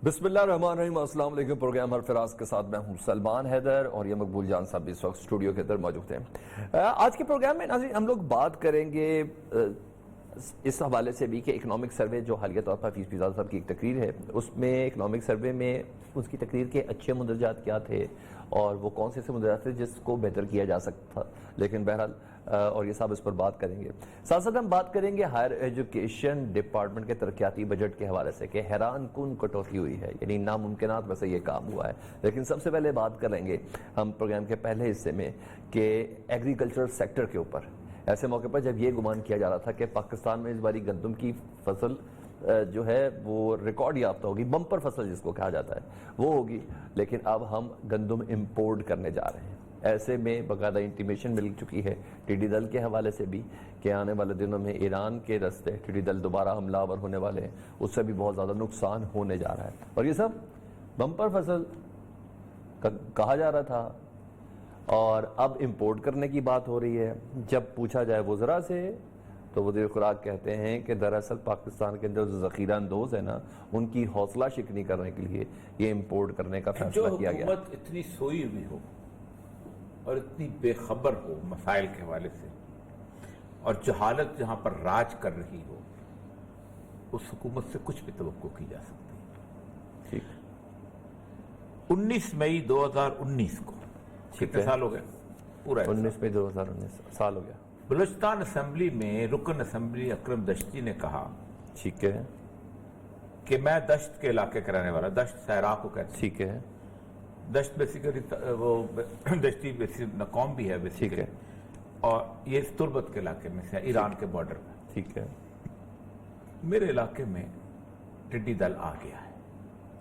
بسم اللہ الرحمن الرحیم. السلام علیکم. پروگرام ہرفراز کے ساتھ میں ہوں سلمان حیدر اور یہ مقبول جان صاحب بھی اس وقت اسٹوڈیو کے اندر موجود ہیں. آج کے پروگرام میں ناظرین ہم لوگ بات کریں گے اس حوالے سے بھی کہ اکنامک سروے جو حالیہ طور پر فیس پیزا صاحب کی ایک تقریر ہے، اس میں اکنامک سروے میں اس کی تقریر کے اچھے مندرجات کیا تھے اور وہ کون سے مندرجات تھے جس کو بہتر کیا جا سکتا. لیکن بہرحال اور یہ صاحب اس پر بات کریں گے. ساتھ ساتھ ہم بات کریں گے ہائر ایجوکیشن ڈپارٹمنٹ کے ترقیاتی بجٹ کے حوالے سے کہ حیران کن کٹوتی ہوئی ہے، یعنی ناممکنات میں سے یہ کام ہوا ہے. لیکن سب سے پہلے بات کریں گے ہم پروگرام کے پہلے حصے میں کہ ایگریکلچر سیکٹر کے اوپر ایسے موقع پر جب یہ گمان کیا جا رہا تھا کہ پاکستان میں اس باری گندم کی فصل جو ہے وہ ریکارڈ یافتہ ہوگی، بمپر فصل جس کو کہا جاتا ہے وہ ہوگی، لیکن اب ہم گندم امپورٹ کرنے جا رہے ہیں. ایسے میں باقاعدہ انٹیمیشن مل چکی ہے ٹڈی دل کے حوالے سے بھی کہ آنے والے دنوں میں ایران کے راستے ٹڈی دل دوبارہ حملہ آور ہونے والے ہیں، اس سے بھی بہت زیادہ نقصان ہونے جا رہا ہے. اور یہ سب بمپر فصل کہا جا رہا تھا اور اب امپورٹ کرنے کی بات ہو رہی ہے. جب پوچھا جائے وزراء سے تو وزیر خوراک کہتے ہیں کہ دراصل پاکستان کے اندر جو ذخیرہ اندوز ہے نا، ان کی حوصلہ شکنی کرنے کے لیے یہ امپورٹ کرنے کا فیصلہ کیا گیا. جو حکومت اتنی سوئی ہوئی ہو اور اتنی بے خبر ہو مسائل کے حوالے سے اور جہالت جہاں پر راج کر رہی ہو، اس حکومت سے کچھ بھی توقع کی جا سکتی ہے. 19 مئی 2019 کو کتنے سال ہو گئے؟ پورا 19 مئی 2019 سال ہو گیا. بلوچستان اسمبلی میں رکن اسمبلی اکرم دشتی نے کہا ٹھیک ہے کہ میں دشت کے علاقے کا رہنے والا، دشت صحرا کو کہتے ہیں. ٹھیک ہے. دشت بیسیکلی وہ دشتی قوم بھی ہے بیسیکلی، اور یہ تربت کے علاقے میں سے ایران کے بارڈر میں. ٹھیک ہے. میرے علاقے میں ٹڈی دل آ گیا ہے.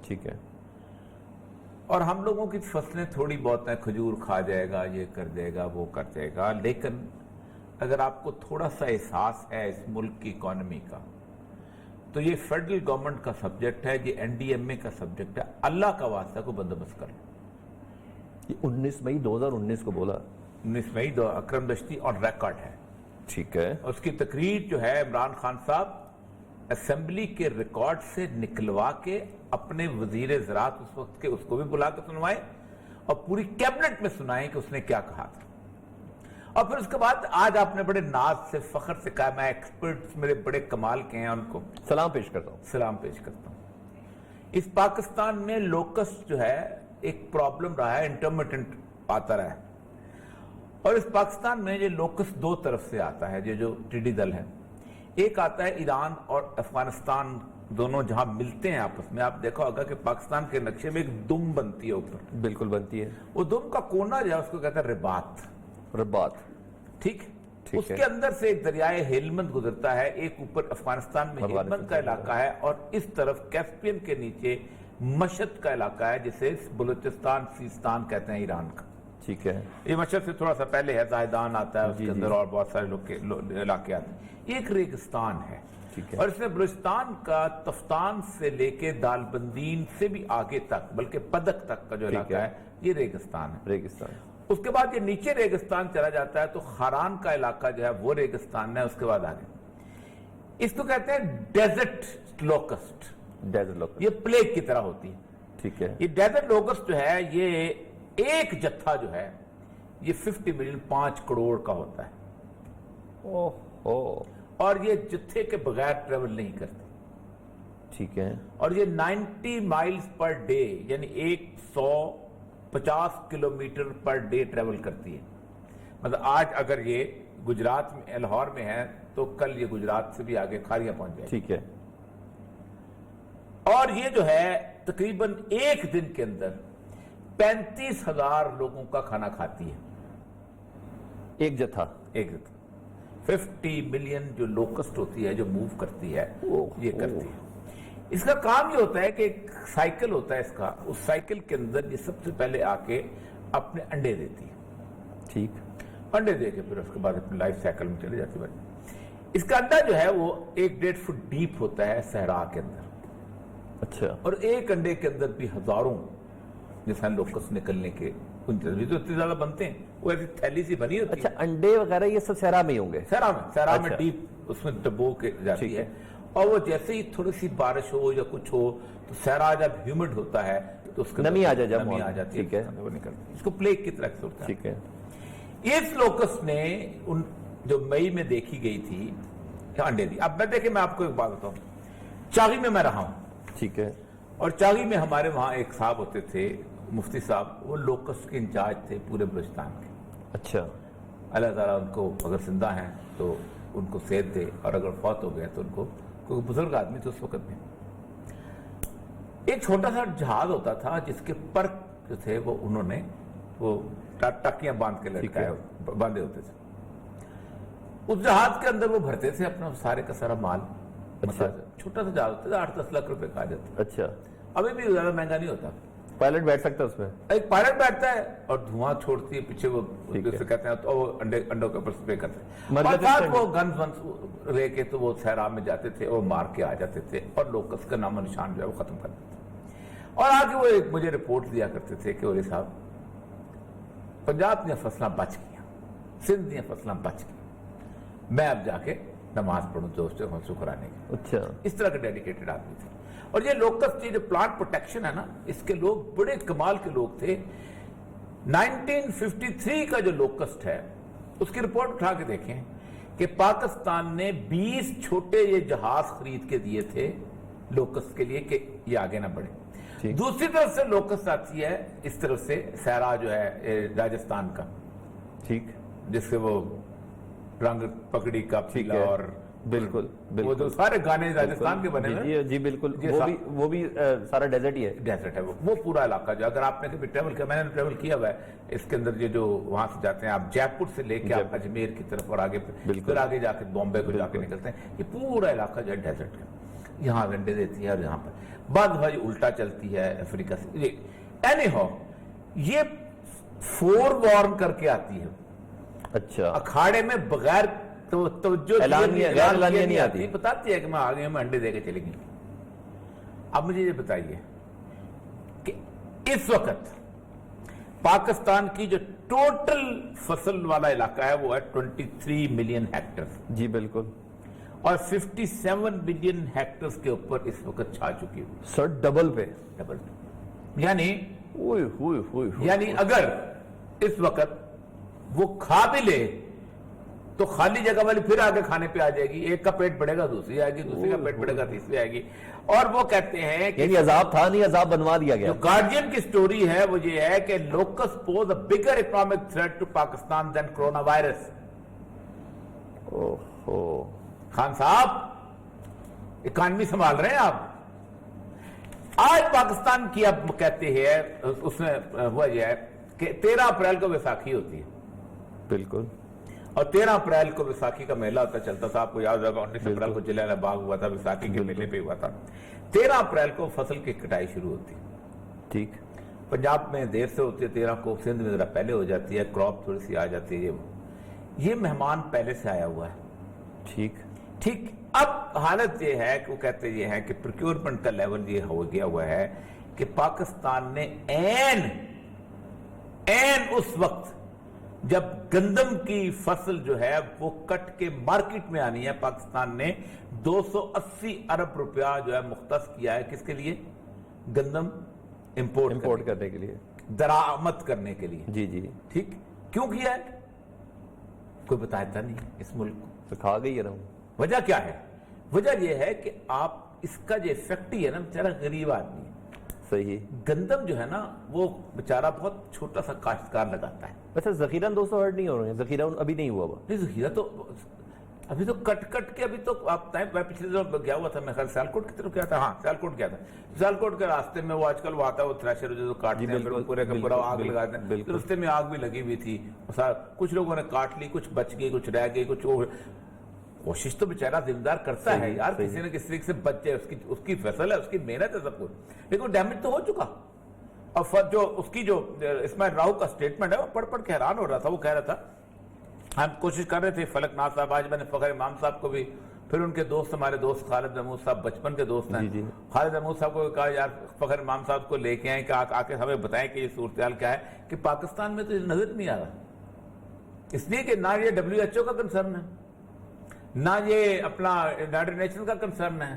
ٹھیک ہے. اور ہم لوگوں کی فصلیں تھوڑی بہت ہیں، کھجور کھا جائے گا، یہ کر جائے گا، وہ کر جائے گا. لیکن اگر آپ کو تھوڑا سا احساس ہے اس ملک کی اکانومی کا تو یہ فیڈرل گورنمنٹ کا سبجیکٹ ہے، یہ این ڈی ایم اے کا سبجیکٹ ہے. اللہ کا واسطہ کو بندوبست کر لو. یہ 19 مئی 2019 کو بولا. 19 مئی اکرم دشتی آن ریکارڈ ہے. ٹھیک ہے. اس کی تقریر جو ہے عمران خان صاحب اسمبلی کے ریکارڈ سے نکلوا کے اپنے وزیر زراعت اس وقت کے اس کو بھی بلا کے سنوائیں اور پوری کیبنٹ میں سنائیں کہ اس نے کیا کہا تھا. اور پھر اس کے بعد آج آپ نے بڑے ناز سے فخر سے کہا میں ایکسپرٹس میرے بڑے کمال کے ہیں، ان کو سلام پیش کرتا ہوں. سلام پیش کرتا ہوں. اس پاکستان میں لوکسٹ جو ہے ایک پرابلم رہا ہے، انٹرمیٹنٹ آتا رہا ہے. اور اس پاکستان میں یہ لوکسٹ دو طرف سے آتا ہے. یہ جو ٹڈی دل ہے، ایک آتا ہے ایران اور افغانستان دونوں جہاں ملتے ہیں آپس میں. آپ دیکھا ہوگا کہ پاکستان کے نقشے میں ایک دم بنتی ہے اوپر. بالکل بنتی ہے. وہ دم کا کونا جو ہے اس کو کہتا ہے رباط. رباط. ٹھیک. اس کے اندر سے ایک دریائے ہیلمند گزرتا ہے. ایک اوپر افغانستان میں ہیلمند کا علاقہ ہے اور اس طرف کیسپین کے نیچے مشہد کا علاقہ ہے جسے بلوچستان سیستان کہتے ہیں ایران کا. ٹھیک ہے. یہ مشہد سے تھوڑا سا پہلے ہے، زاہدان آتا ہے اس کے اندر اور بہت سارے علاقے آتے ہیں. یہ ایک ریگستان ہے. اور اس میں بلوچستان کا تفتان سے لے کے دالبندین سے بھی آگے تک بلکہ پدک تک کا جو علاقہ ہے یہ ریگستان ہے. ریگستان. اس کے بعد یہ نیچے ریگستان چلا جاتا ہے تو خاران کا علاقہ جو ہے وہ ریگستان ہے. اس کے بعد آگے اس کو کہتے ہیں ڈیزرٹ لوکسٹ. ڈیزرٹ لوکسٹ یہ پلیگ کی طرح ہوتی ہے. ٹھیک ہے. یہ ڈیزرٹ لوکسٹ جو ہے یہ ایک جتھا جو ہے یہ 50 ملین 5 کروڑ کا ہوتا ہے. اور یہ جتھے کے بغیر ٹریول نہیں کرتے. ٹھیک ہے. اور یہ 90 مائلز پر ڈے یعنی 150 کلومیٹر پر ڈے ٹریول کرتی ہے. مطلب آج اگر یہ گجرات میں لاہور میں ہے تو کل یہ گجرات سے بھی آگے کھاریا پہنچ جائے. ٹھیک ہے. اور یہ جو ہے تقریباً ایک دن کے اندر 35,000 لوگوں کا کھانا کھاتی ہے. ایک جتھا. 50 ملین جو لوکسٹ ہوتی ہے جو موو کرتی ہے یہ کرتی ہے. اس کا کام یہ ہوتا ہے کہ ایک سائیکل ہوتا ہے اس کا، اس سائیکل کے اندر یہ سب سے پہلے آ کے اپنے انڈے دیتی ہے. ٹھیک. انڈے دے کے پھر اس کے بعد اپنے لائف سائیکل میں چلے جاتی ہے. اس کا انڈا جو ہے وہ 1.5 فٹ ڈیپ ہوتا ہے صحرا کے اندر. اچھا. اور ایک انڈے کے اندر بھی ہزاروں جیسا لوکس نکلنے کے تو اتنے زیادہ بنتے ہیں. وہ ایسی تھیلی سی بنی ہوتی ہے. اچھا انڈے وغیرہ یہ سب صحرا میں ہی ہوں گے؟ صحرا میں ڈیپ اس میں ڈبو کے جاتی ہے. اور وہ جیسے ہی تھوڑی سی بارش ہو یا کچھ ہو تو صحرا جب ہیومڈ ہوتا ہے تو اس کے نمی آ جائے، جب نمی آ جاتی ٹھیک ہے، وہ نکلتی ہے، اس کو پلیگ کی طرح ہوتا ہے۔ ٹھیک ہے، اس لوکس نے ان جو مئی میں دیکھی گئی تھی انڈے دی۔ اب میں دیکھیں، میں آپ کو ایک بات بتاؤں، چاغی میں رہا ہوں، ٹھیک ہے، اور چاغی میں ہمارے وہاں ایک صاحب ہوتے تھے، مفتی صاحب، وہ لوکس کے انچارج تھے پورے بلوچستان کے۔ اچھا، اللہ تعالیٰ ان کو اگر زندہ ہیں تو ان کو صحت دے، اور اگر فوت ہو گئے تو ان کو، کوئی بزرگ آدمی تو اس وقت میں ایک چھوٹا سا جہاز ہوتا تھا جس کے پر جو تھے وہ انہوں نے وہ ٹکیاں باندھ کے لٹکائے باندھے ہوتے تھے، اس جہاز کے اندر وہ بھرتے تھے اپنا سارے کا سارا مال۔ چھوٹا سا جہاز ہوتا تھا، 8-10 لاکھ روپے کا آ جاتا، اچھا، ابھی بھی زیادہ مہنگا نہیں ہوتا۔ پائلٹ بیٹھ سکتا ہے اس میں؟ ایک پائلٹ بیٹھتا ہے اور دھواں چھوڑتی ہے پیچھے، وہ جسے کہتے ہیں تو وہ انڈوں کے اوپر سپرے کرتے ہیں، اور ساتھ وہ گنز ونز لے کے تو وہ صحرا میں جاتے تھے، وہ مار کے آ جاتے تھے، اور لوکس کا نام و نشان جو ہے وہ ختم کر دیتے تھے۔ اور آگے وہ ایک مجھے رپورٹ دیا کرتے تھے کہ اولی صاحب، پنجاب دیا فصلیں بچ گیا، سندھ دیا فصلیں بچ گئی، میں اب جا کے نماز پڑھوں دوست شکرانے کی۔ اچھا، اس طرح کے ڈیڈیکیٹڈ آدمی تھے۔ اور یہ لوکس کی جو پلانٹ پروٹیکشن ہے نا، اس کے لوگ بڑے کمال کے لوگ تھے۔ 1953 کا جو لوکسٹ ہے اس کی رپورٹ اٹھا کے دیکھیں کہ پاکستان نے 20 چھوٹے یہ جہاز خرید کے دیے تھے لوکسٹ کے لیے کہ یہ آگے نہ بڑھے۔ دوسری طرف سے لوکسٹ آتی ہے اس طرف سے صحرا جو ہے راجستھان کا، ٹھیک، جس سے وہ رنگ پکڑی کا پیلا، اور بالکل وہ جو سارے گانے راجستھان کے بنے ہوئے، جی بالکل، وہ بھی سارا ڈیزرٹ ہی ہے، ڈیزرٹ ہے وہ پورا علاقہ جو، اگر آپ نے کبھی ٹریول کیا، میں نے ٹریول کیا ہوا ہے اس کے اندر، یہ جو وہاں سے جاتے ہیں آپ جے پور سے لے کے آپ اجمیر کی طرف اور آگے پھر آگے جا کے بامبے کو جا کے نکلتے ہیں، یہ پورا علاقہ جو ہے ڈیزرٹ ہے۔ یہاں انڈے دیتی ہے اور یہاں پر بعض دفعہ یہ الٹا چلتی ہے افریقہ سے۔ اینی ہاؤ، یہ فور وارن کر کے آتی ہے، اچھا، اکھاڑے میں بغیر توجہ غیر اعلانیہ نہیں آتی، بتاتی ہے کہ میں آگے میں انڈے دے کے چلے گی۔ اب مجھے یہ بتائیے کہ اس وقت پاکستان کی جو ٹوٹل فصل والا علاقہ ہے وہ ہے 23 ملین ہیکٹر، جی بالکل، اور 57 ملین ہیکٹر کے اوپر اس وقت چھا چکی ہوئی، سر ڈبل پہ، یعنی اگر اس وقت وہ کھا بھی لے تو خالی جگہ والی پھر آگے کھانے پہ آ جائے گی، ایک کا پیٹ بڑھے گا دوسری آئے گی، دوسری کا پیٹ بڑھے گا تیسری آئے گی۔ اور وہ کہتے ہیں کہ یعنی عذاب تھا نہیں، عذاب بنوا دیا گیا۔ جو گارڈین کی سٹوری ہے وہ یہ ہے کہ looks poses a bigger economic threat to Pakistan than corona virus. Khan صاحب اکانومی سنبھال رہے ہیں آپ، آج پاکستان کی اب کہتے ہیں اس میں ہوا یہ ہے کہ 13 اپریل کو ویساکھی ہوتی ہے، بالکل، اور 13 اپریل کو ویساکھی کا میلہ ہوتا چلتا تھا، آپ کو یاد ہوگا 19 اپریل کو جلیانوالہ باغ ہوا تھا، ویساکھی کے میلے پہ ہوا تھا۔ 13 اپریل کو فصل کی کٹائی شروع ہوتی ہے، ٹھیک، پنجاب میں دیر سے ہوتی ہے 13 کو، سندھ میں ذرا پہلے ہو جاتی ہے، کراپ تھوڑی سی آ جاتی ہے، یہ مہمان پہلے سے آیا ہوا ہے، ٹھیک، اب حالت یہ ہے کہ وہ کہتے یہ ہے کہ پروکیورمنٹ کا لیول یہ ہو گیا ہوا ہے کہ پاکستان نے این اس وقت جب گندم کی فصل جو ہے وہ کٹ کے مارکیٹ میں آنی ہے، پاکستان نے 280 ارب روپیہ جو ہے مختص کیا ہے، کس کے لیے؟ گندم امپورٹ کرنے کے لیے، درآمد کرنے کے لیے، جی جی، ٹھیک، کیوں کیا ہے؟ کوئی بتاتا نہیں اس ملک کو، تو کھا گئی رہا ہوں۔ وجہ کیا ہے؟ وجہ یہ ہے کہ آپ اس کا جو ایفیکٹ ہی ہے نا، بیچارہ غریب آدمی ہے، صحیح، گندم جو ہے نا وہ بیچارہ بہت چھوٹا سا کاشتکار لگاتا ہے۔ اچھا، ذخیرہ دوستوں ہرٹ نہیں ہو رہے ہیں، ذخیرہ ابھی نہیں ہوا ہوا، نہیں ذخیرہ تو ابھی تو کٹ کے، ابھی تو آپ میں پچھلے دنوں گیا ہوا تھا، میں خیال سیالکوٹ کی طرف گیا تھا، ہاں سیالکوٹ گیا تھا، سیالکوٹ کے راستے میں وہ آج کل وہ آتا ہے وہ تھریشر جو کاٹتے ہیں، پھر پورے کا پورا آگ لگاتے ہیں، راستے میں آگ بھی لگی ہوئی تھی، کچھ لوگوں نے کاٹ لی، کچھ بچ گئی، کچھ رہ گئی، کچھ کوشش تو بیچارہ ذمہ دار کرتا ہے یار، کسی نہ کسی طریقے سے بچ جائے، اس کی فصل ہے، اس کی محنت ہے، سب کچھ، لیکن ڈیمیج تو ہو چکا۔ اور جو اس کی جو اسماعیل راؤ کا سٹیٹمنٹ ہے وہ پڑھ کے حیران ہو رہا تھا، وہ کہہ رہا تھا ہم کوشش کر رہے تھے، فلک ناز صاحب، آج میں نے فخر امام صاحب کو بھی، پھر ان کے دوست، ہمارے دوست خالد محمود صاحب بچپن کے دوست ہیں، خالد محمود صاحب کو کہا یار فخر امام صاحب کو لے کے آئیں کہ آ کے ہمیں بتائیں کہ یہ صورتحال کیا ہے، کہ پاکستان میں تو یہ نظر نہیں آ رہا، اس لیے کہ نہ یہ WHO کا کنسرن ہے، نہ یہ اپنا یونائیٹڈ نیشن کا کنسرن ہے،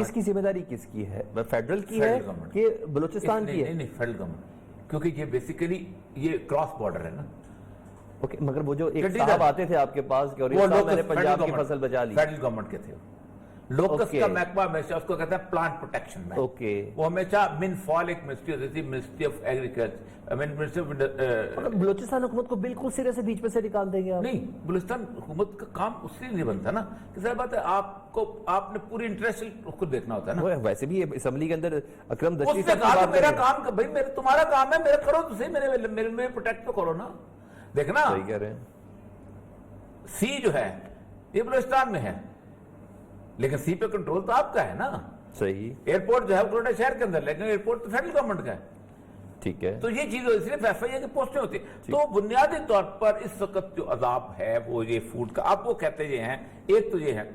اس کی ذمہ داری کس کی ہے؟ فیڈرل کی ہے فیڈرل گورنمنٹ کہ بلوچستان کی ہے؟ نہیں فیڈرل گورنمنٹ، کیونکہ یہ بیسیکلی یہ کراس بارڈر ہے نا. اوکے، مگر وہ جو ایک چنڈی صاحب گڑھ آتے تھے آپ کے پاس کہ اور وہ یہ صاحب میں نے لوکس پنجاب کی فصل بچا لی. فیڈرل گورنمنٹ کے تھے. Locus Okay. کا محکمہ ہمیشہ اس کو کہتے ہیں پلانٹ پروٹیکشن میں. اوکے، وہ ہمیشہ من فال ایک منسٹری ہوتی تھی، ministry of agriculture, ministry of Balochistan حکومت کو بالکل سرے سے بیچ میں سے نکال دیں گے آپ؟ نہیں. بلوچستان حکومت کا کام اس سے نہیں بنتا نا کہ ظاہر بات ہے آپ نے پوری انٹرسٹ کو دیکھنا ہوتا ہے نا. وہ ویسے بھی اسمبلی کے اندر اکرم دشتی اس نے کہا کہ میرا کام بھائی تمہارا کام ہے، میرا کرو تو صحیح، میرے پروٹیکٹ تو کرو نا. دیکھنا صحیح کہہ رہے ہیں. سی جو ہے یہ بلوچستان میں ہے، لیکن سی پہ کنٹرول تو آپ کا ہے نا. صحیح، ایئرپورٹ جو ہے کوئٹہ شہر کے اندر، لیکن ایئرپورٹ تو فیڈرل گورنمنٹ کا ہے. ٹھیک ہے. تو یہ چیز صرف ایف آئی اے کی پوسٹیں ہوتی ہیں. تو بنیادی طور پر اس وقت جو عذاب ہے وہ یہ فوڈ کا، آپ وہ کہتے یہ ہیں. ایک تو یہ ہے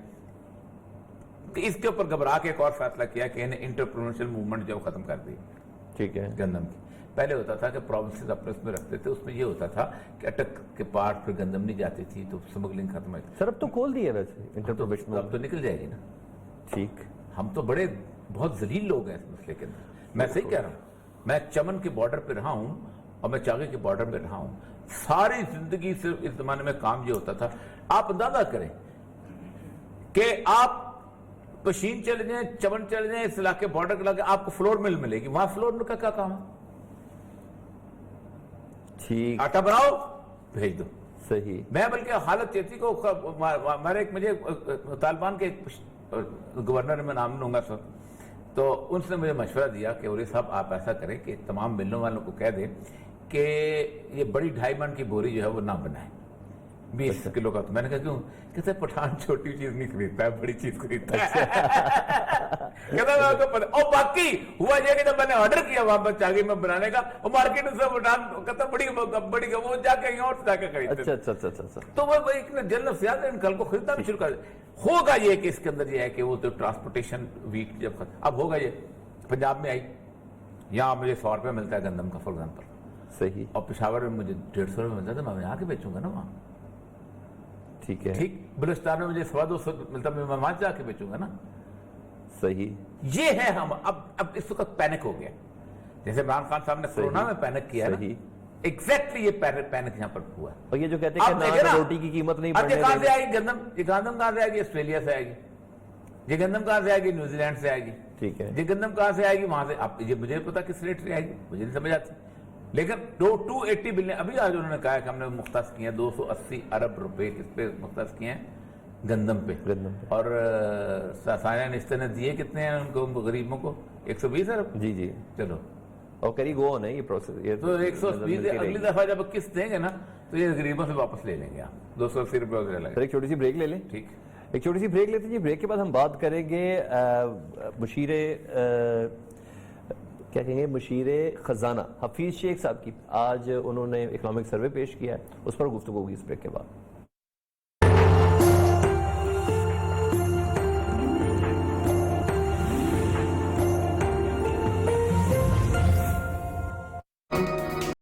کہ اس کے اوپر گھبرا کے ایک اور فیصلہ کیا کہ انہیں انٹرپرینورشل موومنٹ جو ختم کر دی ٹھیک ہے. گندم کی. پہلے ہوتا تھا کہ پروونسز اپنے اس میں رکھتے تھے، اس میں یہ ہوتا تھا کہ اٹک کے پار پھر گندم نہیں جاتی تھی تو سمگلنگ ختم ہوئی. سر اب تو کھول دیا ویسے انٹرپرویشن. اب تو نکل جائے گی نا. ٹھیک. ہم تو بڑے بہت ذلیل لوگ ہیں اس مسئلے کے اندر. میں صحیح کہہ رہا ہوں. میں چمن کے بارڈر پہ رہا ہوں اور میں چاغے کے بارڈر پہ رہا ہوں. ساری زندگی صرف اس زمانے میں کام یہ ہوتا تھا. آپ اندازہ کریں کہ آپ پشین چلے جائیں، چمن چلے جائیں، اس علاقے بارڈر کے علاقے، آپ کو فلور مل ملے گی. وہاں فلور مل کا کیا کام ہے؟ ٹھیک. آٹا بناؤ بھیج دو. صحیح. میں بلکہ حالت یہ تھی کہ ہمارے مجھے طالبان کے گورنر میں نام لوں گا سر، تو ان سے مجھے مشورہ دیا کہ اولی صاحب آپ ایسا کریں کہ تمام ملوں والوں کو کہہ دیں کہ یہ بڑی 2.5 من کی بوری جو ہے وہ نہ بنائیں 20 کلو کا. تو میں نے کہا کیوں؟ کہتے پٹھان چھوٹی چیز نہیں خریدتا ہے، بڑی چیز خریدتا ہے. کہتا میں کو پتہ. اور باقی ہوا یہ کہ جب میں نے آرڈر کیا وہاں پر چاگی میں بنانے کا، اور مارکیٹ میں سے پٹھان کہتا بڑی وہ جا کے یہاں اور جا کے خریدتے. اچھا. تو وہ ایک جنرل نفسیات ہے، ان کل کو خریدنا بھی شروع کر دے. ہوگا یہ کہ اس کے اندر یہ ہے کہ وہ تو ٹرانسپورٹیشن ویک جب اب ہوگا یہ پنجاب میں آئی، یہاں مجھے 100 روپے ملتا ہے گندم کا فار ایگزامپل. صحیح. اور پشاور میں مجھے 150 روپے ملتا ہے، میں یہاں کے بیچوں گا نا وہاں. ٹھیک ہے. ٹھیک. بلوچستان میں مجھے 200 ملتا ہے، میں وہاں جا کے بیچوں گا نا. صحیح. یہ ہے ہم اب اس وقت پینک ہو گیا. جیسے عمران خان صاحب نے کورونا میں پینک کیا ہے، ایگزیکٹلی یہ پینک یہاں پر ہوا ہے. اور یہ جو کہتے ہیں کہ نان روٹی کی قیمت نہیں اب بڑھنے یہ کہاں دیں سے گے. آئے گی گندم؟ یہ گندم کہاں سے آئے گی؟ آسٹریلیا سے آئے گی. یہ گندم کہاں سے آئے گی؟ نیوزی لینڈ سے آئے گی. ٹھیک ہے. یہ گندم کہاں سے آئے گی؟ وہاں سے. اب یہ مجھے پتا کس ریٹ سے آئے گی، مجھے نہیں سمجھ آتی. لیکن 280 بلین ابھی آج انہوں نے کہا کہ ہم نے مختص کیے ہیں 280 ارب روپے کس پہ مختص کیے ہیں؟ گندم پہ. اور سائنہ نشتہ نے دیے کتنے ہیں ان کو غریبوں کو؟ 120 ارب. جی. چلو اور کری گو ہے یہ پروسیس. یہ تو 120 اگلی دفعہ جب قسط دیں گے نا تو یہ غریبوں سے واپس لے لیں گے آپ 280 روپے وغیرہ لگے. سر ایک چھوٹی سی بریک لے لیں. ٹھیک. ایک چھوٹی سی بریک لیتے ہیں. بریک کے بعد ہم بات کریں گے مشیر کیا کہیں گے مشیر خزانہ حفیظ شیخ صاحب کی. آج انہوں نے اکنامک سروے پیش کیا ہے، اس پر گفتگو ہوگی اس بریک کے بعد.